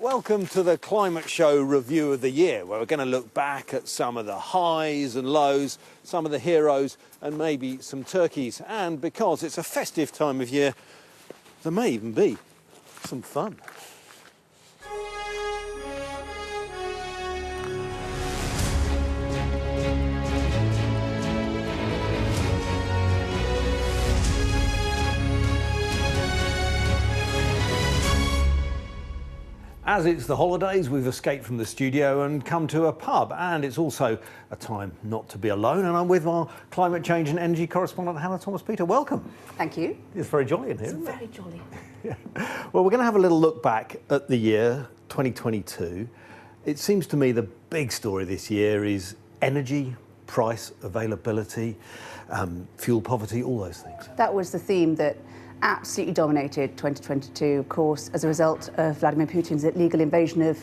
Welcome to the Climate Show Review of the Year, where we're going to look back at some of the highs and lows, some of the heroes and maybe some turkeys. And because it's a festive time of year, there may even be some fun. As it's the holidays, we've escaped from the studio and come to a pub, and it's also a time not to be alone. And I'm with our climate change and energy correspondent, Hannah Thomas-Peter. Welcome. Thank you. It's very jolly in here. It's very jolly. Yeah. Well, we're going to have a little look back at the year 2022. It seems to me the big story this year is energy, price, availability, fuel poverty, all those things. That was the theme that absolutely dominated 2022, of course, as a result of Vladimir Putin's illegal invasion of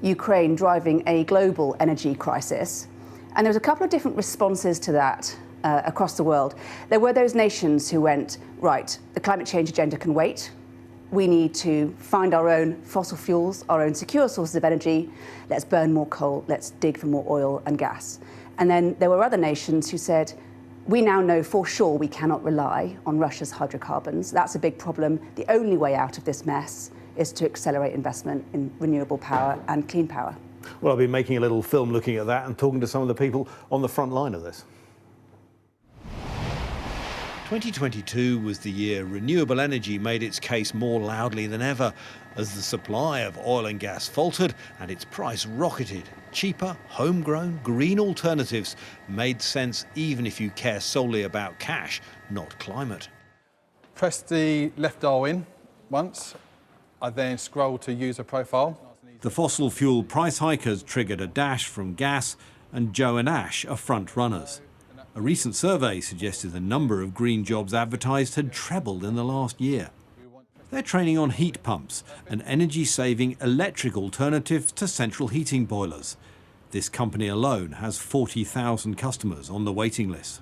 Ukraine, driving a global energy crisis. And there was a couple of different responses to that across the world. There were those nations who went, right, the climate change agenda can wait. We need to find our own fossil fuels, our own secure sources of energy. Let's burn more coal, let's dig for more oil and gas. And then there were other nations who said, we now know for sure we cannot rely on Russia's hydrocarbons. That's a big problem. The only way out of this mess is to accelerate investment in renewable power and clean power. Well, I've been making a little film looking at that and talking to some of the people on the front line of this. 2022 was the year renewable energy made its case more loudly than ever, as the supply of oil and gas faltered and its price rocketed. Cheaper, homegrown, green alternatives made sense even if you care solely about cash, not climate. Press the left dial in once. I then scroll to user profile. The fossil fuel price hike has triggered a dash from gas, and Joe and Ash are front runners. A recent survey suggested the number of green jobs advertised had trebled in the last year. They're training on heat pumps, an energy-saving electric alternative to central heating boilers. This company alone has 40,000 customers on the waiting list.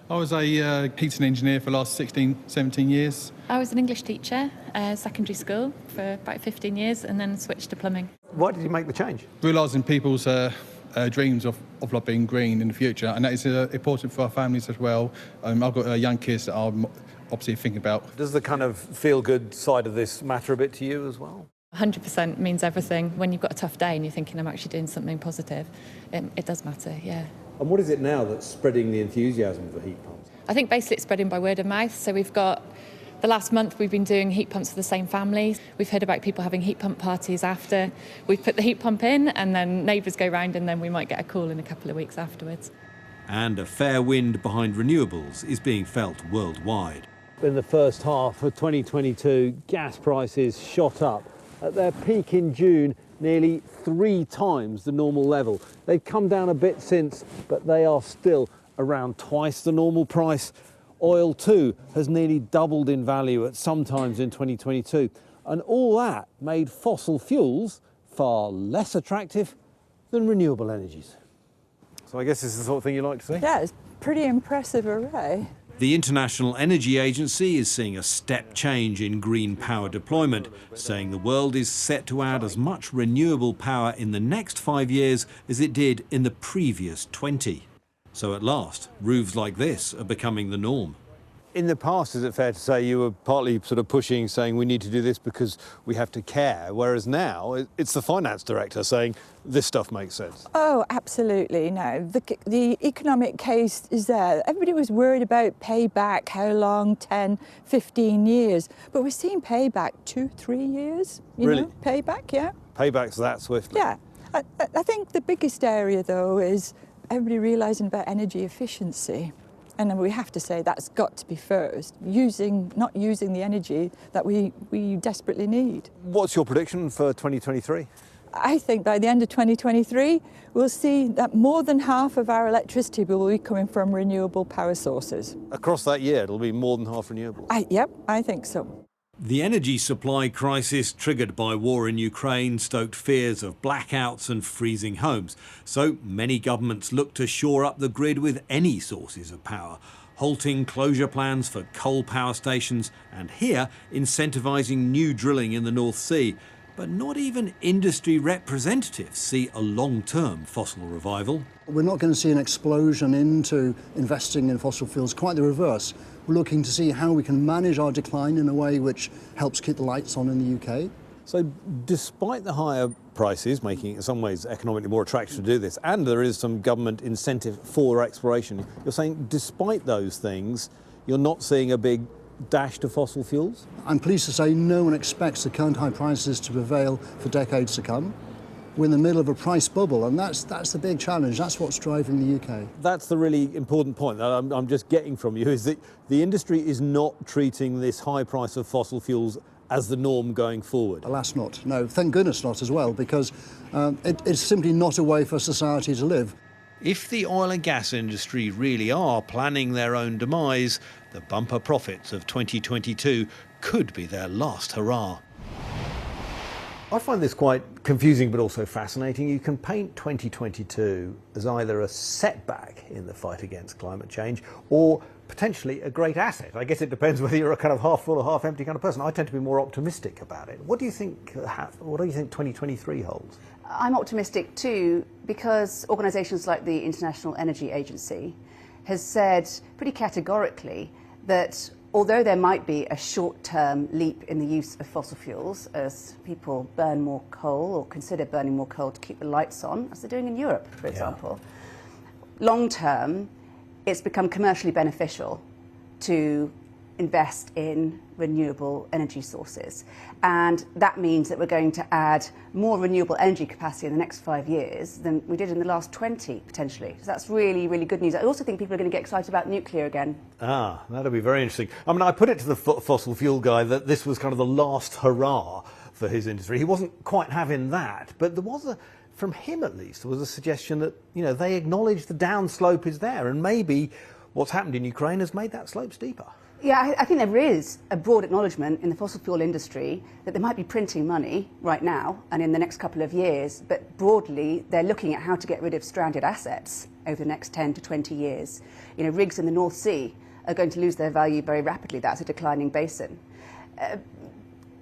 I was a heating engineer for the last 16, 17 years. I was an English teacher, secondary school, for about 15 years, and then switched to plumbing. Why did you make the change? Realising people's dreams of like being green in the future, and that is important for our families as well. I've got young kids that I'm obviously thinking about. Does the kind of feel-good side of this matter a bit to you as well? 100% means everything. When you've got a tough day and you're thinking, I'm actually doing something positive, it does matter, yeah. And what is it now that's spreading the enthusiasm for heat pumps? I think basically it's spreading by word of mouth. So we've got, the last month we've been doing heat pumps for the same family. We've heard about people having heat pump parties after. We've put the heat pump in and then neighbours go round and then we might get a call in a couple of weeks afterwards. And a fair wind behind renewables is being felt worldwide. In the first half of 2022, gas prices shot up. At their peak in June, nearly 3 times the normal level. They've come down a bit since, but they are still around twice the normal price. Oil too has nearly doubled in value at some times in 2022. And all that made fossil fuels far less attractive than renewable energies. So I guess this is the sort of thing you like to see? Yeah, it's pretty impressive array. The International Energy Agency is seeing a step change in green power deployment, saying the world is set to add as much renewable power in the next 5 years as it did in the previous 20. So at last, roofs like this are becoming the norm. In the past, is it fair to say you were partly sort of pushing, saying we need to do this because we have to care, whereas now it's the finance director saying this stuff makes sense? Oh, absolutely. No, the economic case is there. Everybody was worried about payback, how long, 10, 15 years. But we're seeing payback 2, 3 years. You know, payback, yeah. Payback's that swiftly? Yeah. I think the biggest area, though, is everybody realising about energy efficiency. And we have to say that's got to be first, not using the energy that we desperately need. What's your prediction for 2023? I think by the end of 2023, we'll see that more than half of our electricity will be coming from renewable power sources. Across that year, it'll be more than half renewable? Yep, I think so. The energy supply crisis triggered by war in Ukraine stoked fears of blackouts and freezing homes. So many governments look to shore up the grid with any sources of power, halting closure plans for coal power stations and here incentivising new drilling in the North Sea. But not even industry representatives see a long-term fossil revival. We're not going to see an explosion into investing in fossil fuels, quite the reverse. We're looking to see how we can manage our decline in a way which helps keep the lights on in the UK. So despite the higher prices, making it in some ways economically more attractive to do this, and there is some government incentive for exploration, you're saying despite those things, you're not seeing a big dash to fossil fuels? I'm pleased to say no one expects the current high prices to prevail for decades to come. We're in the middle of a price bubble, and that's the big challenge. That's what's driving the UK. That's the really important point that I'm just getting from you, is that the industry is not treating this high price of fossil fuels as the norm going forward. Alas not. No, thank goodness not as well, because it's simply not a way for society to live. If the oil and gas industry really are planning their own demise, the bumper profits of 2022 could be their last hurrah. I find this quite confusing but also fascinating. You can paint 2022 as either a setback in the fight against climate change or potentially a great asset. I guess it depends whether you're a kind of half full or half empty kind of person. I tend to be more optimistic about it. What do you think 2023 holds? I'm optimistic too, because organisations like the International Energy Agency has said pretty categorically that although there might be a short-term leap in the use of fossil fuels as people burn more coal or consider burning more coal to keep the lights on, as they're doing in Europe, for example, long-term, it's become commercially beneficial to invest in renewable energy sources. And that means that we're going to add more renewable energy capacity in the next 5 years than we did in the last 20, potentially. So that's really, really good news. I also think people are going to get excited about nuclear again. Ah, that'll be very interesting. I mean, I put it to the fossil fuel guy that this was kind of the last hurrah for his industry. He wasn't quite having that, but there was from him at least, there was a suggestion that, you know, they acknowledge the downslope is there, and maybe what's happened in Ukraine has made that slope steeper. Yeah, I think there is a broad acknowledgement in the fossil fuel industry that they might be printing money right now and in the next couple of years, but broadly they're looking at how to get rid of stranded assets over the next 10 to 20 years. You know, rigs in the North Sea are going to lose their value very rapidly. That's a declining basin.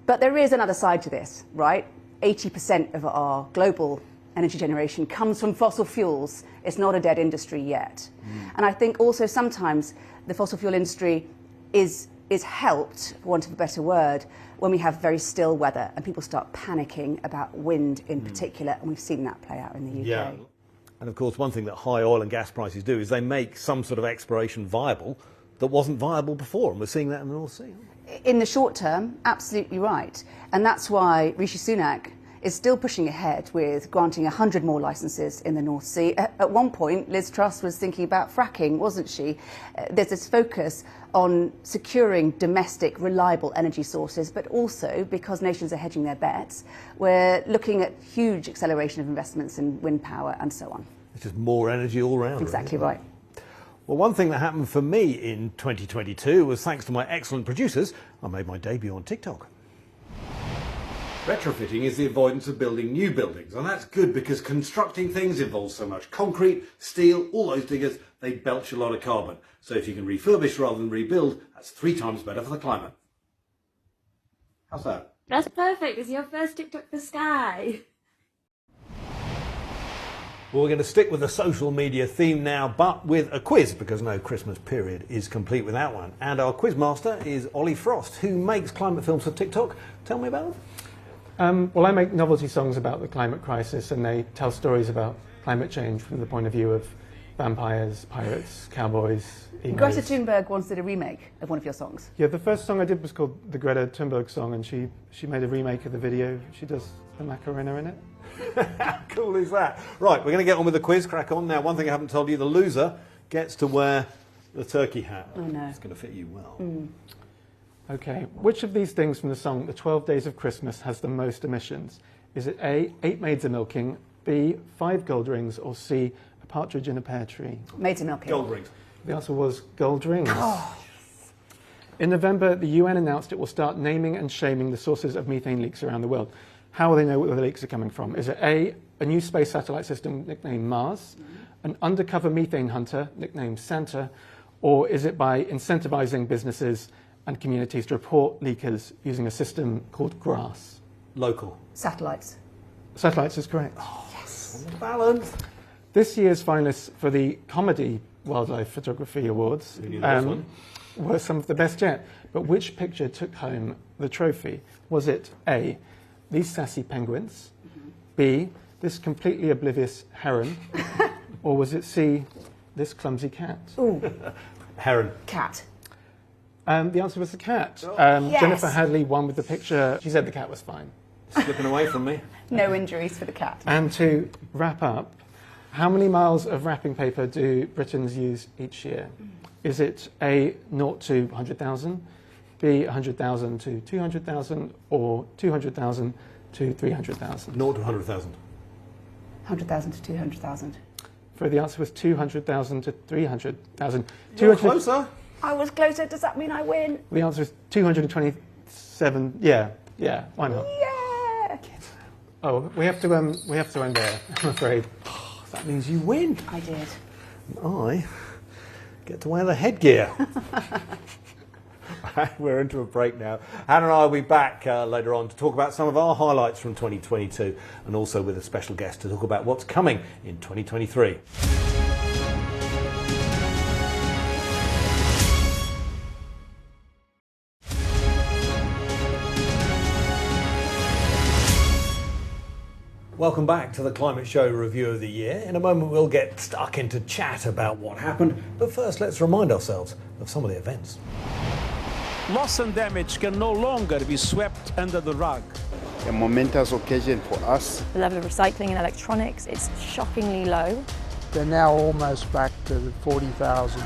But there is another side to this, right? 80% of our global energy generation comes from fossil fuels. It's not a dead industry yet. And I think also sometimes the fossil fuel industry is helped, for want of a better word, when we have very still weather and people start panicking about wind in particular, and we've seen that play out in the UK. Yeah. And of course, one thing that high oil and gas prices do is they make some sort of exploration viable that wasn't viable before, and we're seeing that in the North Sea. In the short term, absolutely right. And that's why Rishi Sunak is still pushing ahead with granting 100 more licences in the North Sea. At one point, Liz Truss was thinking about fracking, wasn't she? There's this focus on securing domestic, reliable energy sources, but also, because nations are hedging their bets, we're looking at huge acceleration of investments in wind power and so on. It's just more energy all round. Exactly right. Well, one thing that happened for me in 2022 was thanks to my excellent producers, I made my debut on TikTok. Retrofitting is the avoidance of building new buildings, and that's good because constructing things involves so much concrete, steel, all those diggers, they belch a lot of carbon. So if you can refurbish rather than rebuild, that's 3 times better for the climate. How's that? That's perfect. It's your first TikTok for Sky. Well, we're going to stick with the social media theme now, but with a quiz, because no Christmas period is complete without one. And our quiz master is Ollie Frost, who makes climate films for TikTok. Tell me about them. Well, I make novelty songs about the climate crisis, and they tell stories about climate change from the point of view of vampires, pirates, cowboys, emos. Greta Thunberg once did a remake of one of your songs. Yeah, the first song I did was called the Greta Thunberg song, and she made a remake of the video. She does the Macarena in it. How cool is that? Right, we're going to get on with the quiz, crack on. Now, one thing I haven't told you, the loser gets to wear the turkey hat. Oh, no. It's going to fit you well. Okay, which of these things from the song The 12 Days of Christmas has the most emissions? Is it A, 8 maids a milking, B, 5 gold rings, or C, a partridge in a pear tree? Maids a milking. Gold rings. The answer was gold rings. Oh. In November, the UN announced it will start naming and shaming the sources of methane leaks around the world. How will they know where the leaks are coming from? Is it A, a new space satellite system nicknamed Mars, an undercover methane hunter nicknamed Santa, or is it by incentivizing businesses and communities to report leakers using a system called GRASS? local? Satellites. Satellites is correct. Yes. Balance. This year's finalists for the Comedy Wildlife Photography Awards were some of the best yet. But which picture took home the trophy? Was it A, these sassy penguins, B, this completely oblivious heron, or was it C, this clumsy cat? Ooh. Heron. Cat. The answer was the cat. Yes. Jennifer Hadley won with the picture. She said the cat was fine. Slipping away from me. No injuries for the cat. And to wrap up, how many miles of wrapping paper do Britons use each year? Is it A, 0 to 100,000, B, 100,000 to 200,000, or 200,000 to 300,000? 0 to 100,000. 100,000 to 200,000. For the answer was 200,000 to 300,000. You're closer. I was closer. Does that mean I win? The answer is 227. Yeah, why not? Yeah. Oh, we have to end there, I'm afraid. That means you win. I did. I get to wear the headgear. We're into a break now. Hannah and I will be back later on to talk about some of our highlights from 2022 and also with a special guest to talk about what's coming in 2023. Welcome back to the Climate Show Review of the Year. In a moment we'll get stuck into chat about what happened, but first let's remind ourselves of some of the events. Loss and damage can no longer be swept under the rug. A momentous occasion for us. The level of recycling in electronics, it's shockingly low. They're now almost back to the 40,000.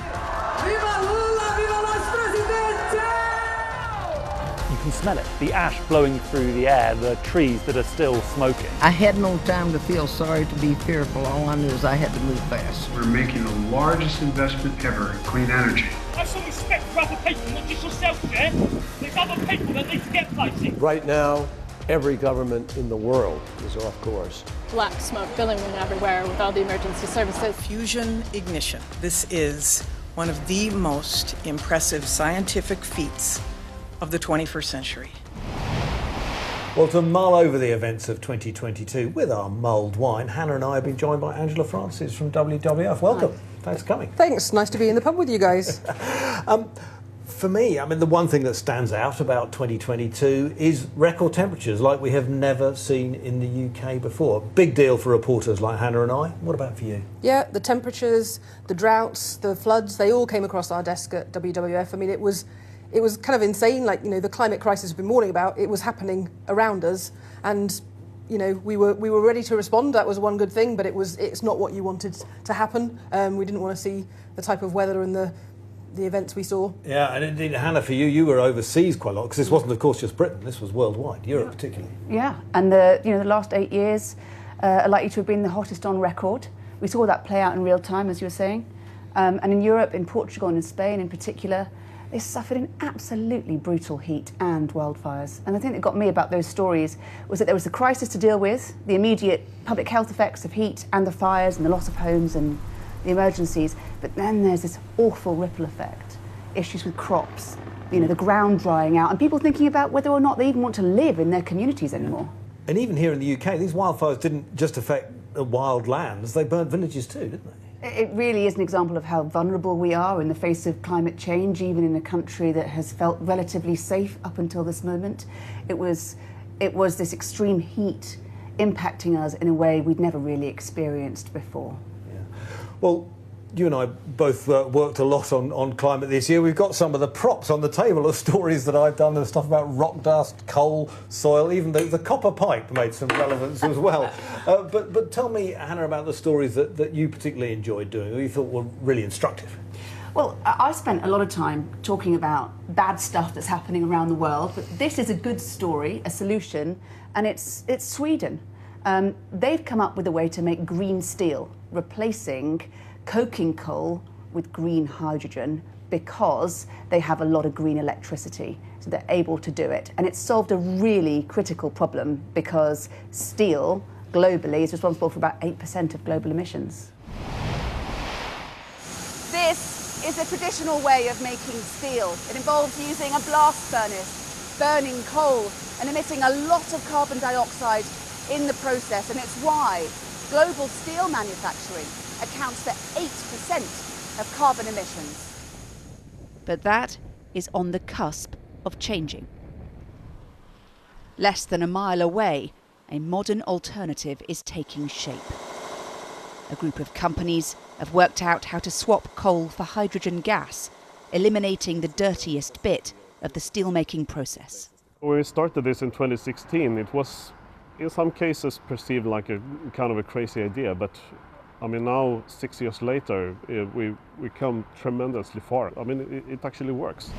You can smell it, the ash blowing through the air, the trees that are still smoking. I had no time to feel sorry, to be fearful. All I knew is I had to move fast. We're making the largest investment ever in clean energy. Have some respect for other people, not just yourself, yeah? There's other people that need to get places. Right now, every government in the world is off course. Black smoke billowing everywhere with all the emergency services. Fusion ignition. This is one of the most impressive scientific feats of the 21st century. Well, to mull over the events of 2022 with our mulled wine, Hannah and I have been joined by Angela Francis from WWF. Welcome. Hi. Thanks for coming. Thanks. Nice to be in the pub with you guys. For me, I mean, the one thing that stands out about 2022 is record temperatures like we have never seen in the UK before. Big deal for reporters like Hannah and I. What about for you? Yeah, the temperatures, the droughts, the floods, they all came across our desk at WWF. I mean, it was kind of insane. Like, you know, the climate crisis we've been warning about, it was happening around us, and you know, we were ready to respond. That was one good thing, but it's not what you wanted to happen. We didn't want to see the type of weather and the events we saw. Yeah, and indeed, Hannah, for you were overseas quite a lot, because this wasn't, of course, just Britain. This was worldwide, Europe particularly. Yeah, and the last 8 years are likely to have been the hottest on record. We saw that play out in real time, as you were saying, and in Europe, in Portugal and in Spain in particular, they suffered an absolutely brutal heat and wildfires. And the thing that got me about those stories was that there was a crisis to deal with, the immediate public health effects of heat and the fires and the loss of homes and the emergencies, but then there's this awful ripple effect, issues with crops, you know, the ground drying out, and people thinking about whether or not they even want to live in their communities anymore. And even here in the UK, these wildfires didn't just affect wild lands, they burnt villages too, didn't they? It really is an example of how vulnerable we are in the face of climate change, even in a country that has felt relatively safe up until this moment. It was this extreme heat impacting us in a way we'd never really experienced before. Yeah. Well, you and I both worked a lot on climate this year. We've got some of the props on the table of stories that I've done, the stuff about rock dust, coal, soil, even the copper pipe made some relevance as well. But tell me, Hannah, about the stories that you particularly enjoyed doing, or you thought were really instructive. Well, I spent a lot of time talking about bad stuff that's happening around the world, but this is a good story, a solution, and it's Sweden. They've come up with a way to make green steel, replacing coking coal with green hydrogen because they have a lot of green electricity, so they're able to do it. And it's solved a really critical problem because steel globally is responsible for about 8% of global emissions. This is a traditional way of making steel. It involves using a blast furnace, burning coal and emitting a lot of carbon dioxide in the process, and it's why global steel manufacturing accounts for 8% of carbon emissions. But that is on the cusp of changing. Less than a mile away, a modern alternative is taking shape. A group of companies have worked out how to swap coal for hydrogen gas, eliminating the dirtiest bit of the steelmaking process. When we started this in 2016, it was in some cases perceived like a kind of a crazy idea, but I mean now 6 years later we come tremendously far. I mean it actually works.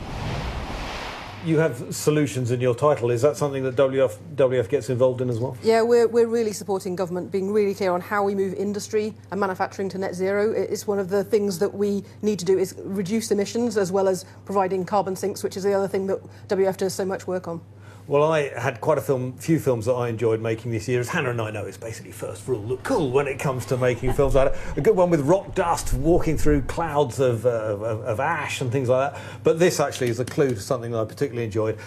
You have solutions in your title. Is that something that WWF gets involved in as well? Yeah, we're really supporting government, being really clear on how we move industry and manufacturing to net zero. It's one of the things that we need to do is reduce emissions as well as providing carbon sinks, which is the other thing that WWF does so much work on. Well, I had quite a few films that I enjoyed making this year. As Hannah and I know, it's basically first rule, look cool when it comes to making films. I had a good one with rock dust walking through clouds of ash and things like that. But this actually is a clue to something that I particularly enjoyed.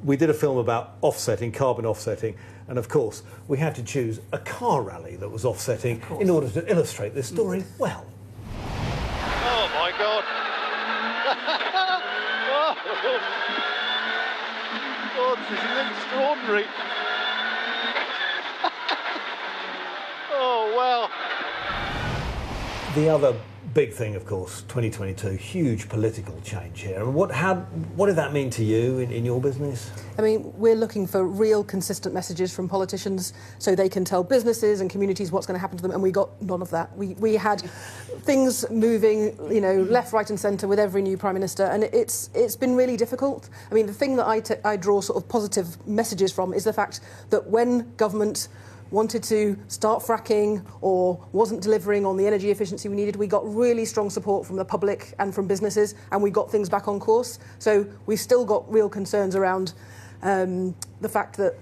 We did a film about offsetting, carbon offsetting, and of course we had to choose a car rally that was offsetting in order to illustrate this story well. Oh my God! God, this is extraordinary. Oh, wow. The other big thing, of course, 2022, huge political change here. What did that mean to you in your business? I mean, we're looking for real consistent messages from politicians so they can tell businesses and communities what's going to happen to them, and we got none of that. We had things moving, you know, left, right and centre with every new Prime Minister, and it's been really difficult. I mean, the thing that I draw sort of positive messages from is the fact that when government wanted to start fracking or wasn't delivering on the energy efficiency we needed, we got really strong support from the public and from businesses, and we got things back on course. So we've still got real concerns around the fact that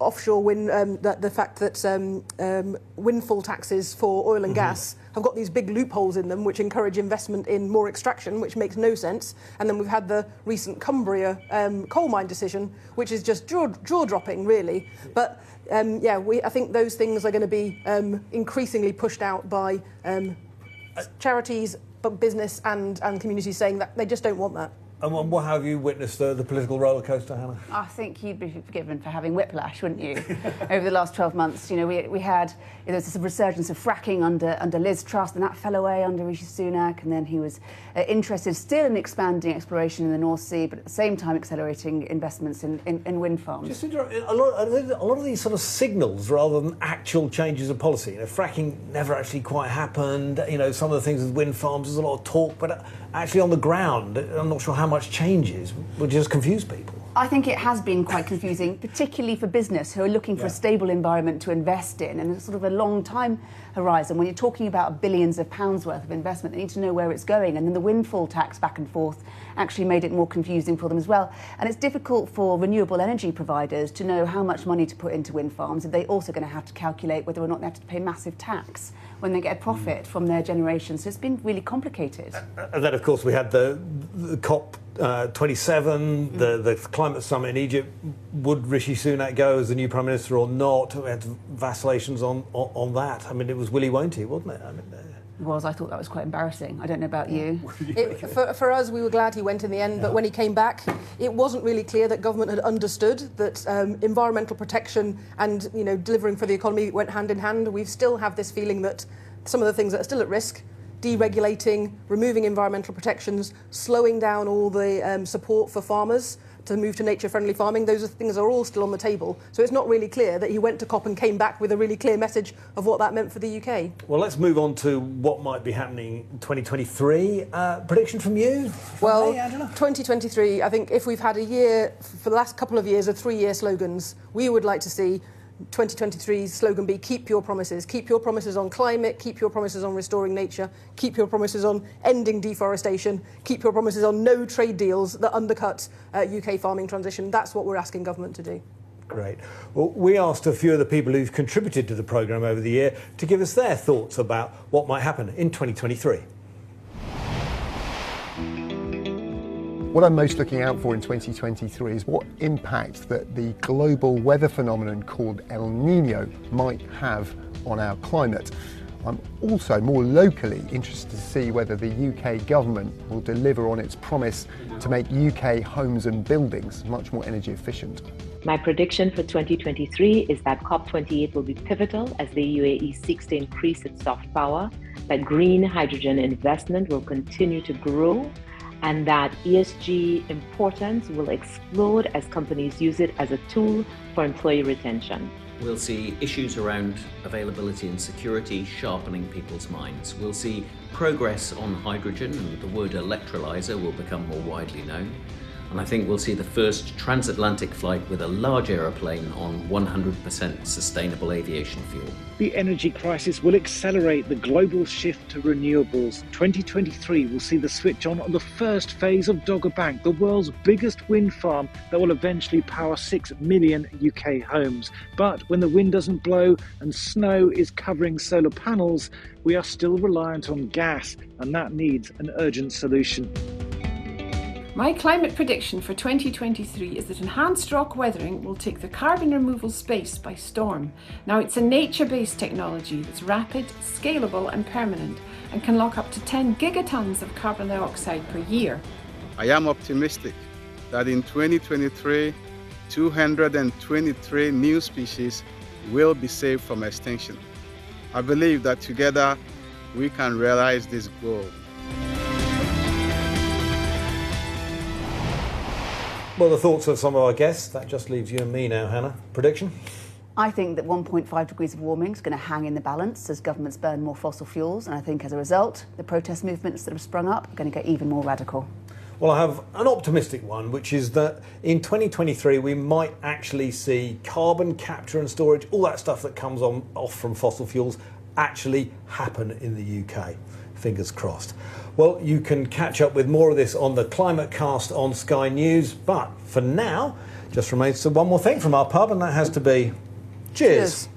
offshore wind, the fact that windfall taxes for oil and gas have got these big loopholes in them which encourage investment in more extraction, which makes no sense. And then we've had the recent Cumbria coal mine decision, which is just jaw-dropping, really. But yeah, I think those things are going to be increasingly pushed out by charities, but business and communities saying that they just don't want that. And what have you witnessed the political roller coaster, Hannah? I think you'd be forgiven for having whiplash, wouldn't you? Over the last 12 months, you know, we had there was this resurgence of fracking under Liz Truss, and that fell away under Rishi Sunak, and then he was interested still in expanding exploration in the North Sea, but at the same time accelerating investments in wind farms. Just a lot of these sort of signals rather than actual changes of policy. You know, fracking never actually quite happened. You know, some of the things with wind farms, there's a lot of talk, but actually on the ground, I'm not sure how much changes, would just confuse people. I think it has been quite confusing, particularly for business who are looking for a stable environment to invest in and sort of a long time horizon. When you're talking about billions of pounds worth of investment, they need to know where it's going. And then the windfall tax back and forth actually made it more confusing for them as well. And it's difficult for renewable energy providers to know how much money to put into wind farms. And they're also going to have to calculate whether or not they have to pay massive tax when they get a profit from their generation. So it's been really complicated. And then, of course, we had the COP 27, the climate summit in Egypt. Would Rishi Sunak go as the new Prime Minister or not? We had vacillations on that. I mean, it was Willy won't he, wasn't it? I mean, It was. I thought that was quite embarrassing. I don't know about you. For us, we were glad he went in the end, but when he came back, it wasn't really clear that government had understood that environmental protection and, you know, delivering for the economy went hand in hand. We still have this feeling that some of the things that are still at risk, deregulating, removing environmental protections, slowing down all the support for farmers to move to nature-friendly farming, those things are all still on the table. So it's not really clear that he went to COP and came back with a really clear message of what that meant for the UK. Well, let's move on to what might be happening in 2023. Prediction from you? Well, 2023, I think if we've had a year, for the last couple of years, of 3-year slogans, we would like to see 2023's slogan be keep your promises. Keep your promises on climate, keep your promises on restoring nature, keep your promises on ending deforestation, keep your promises on no trade deals that undercut UK farming transition. That's what we're asking government to do. Great. Well, we asked a few of the people who've contributed to the programme over the year to give us their thoughts about what might happen in 2023. What I'm most looking out for in 2023 is what impact that the global weather phenomenon called El Niño might have on our climate. I'm also more locally interested to see whether the UK government will deliver on its promise to make UK homes and buildings much more energy efficient. My prediction for 2023 is that COP28 will be pivotal as the UAE seeks to increase its soft power, that green hydrogen investment will continue to grow, and that ESG importance will explode as companies use it as a tool for employee retention. We'll see issues around availability and security sharpening people's minds. We'll see progress on hydrogen, and the word electrolyzer will become more widely known. And I think we'll see the first transatlantic flight with a large aeroplane on 100% sustainable aviation fuel. The energy crisis will accelerate the global shift to renewables. 2023 will see the switch on the first phase of Dogger Bank, the world's biggest wind farm that will eventually power 6 million UK homes. But when the wind doesn't blow and snow is covering solar panels, we are still reliant on gas, and that needs an urgent solution. My climate prediction for 2023 is that enhanced rock weathering will take the carbon removal space by storm. Now, it's a nature-based technology that's rapid, scalable and permanent, and can lock up to 10 gigatons of carbon dioxide per year. I am optimistic that in 2023, 223 new species will be saved from extinction. I believe that together we can realize this goal. Well, the thoughts of some of our guests. That just leaves you and me now, Hannah. Prediction? I think that 1.5 degrees of warming is going to hang in the balance as governments burn more fossil fuels, and I think as a result, the protest movements that have sprung up are going to get even more radical. Well, I have an optimistic one, which is that in 2023 we might actually see carbon capture and storage, all that stuff that comes off from fossil fuels, actually happen in the UK. Fingers crossed. Well, you can catch up with more of this on the Climate Cast on Sky News, but for now, just remains one more thing from our pub, and that has to be cheers.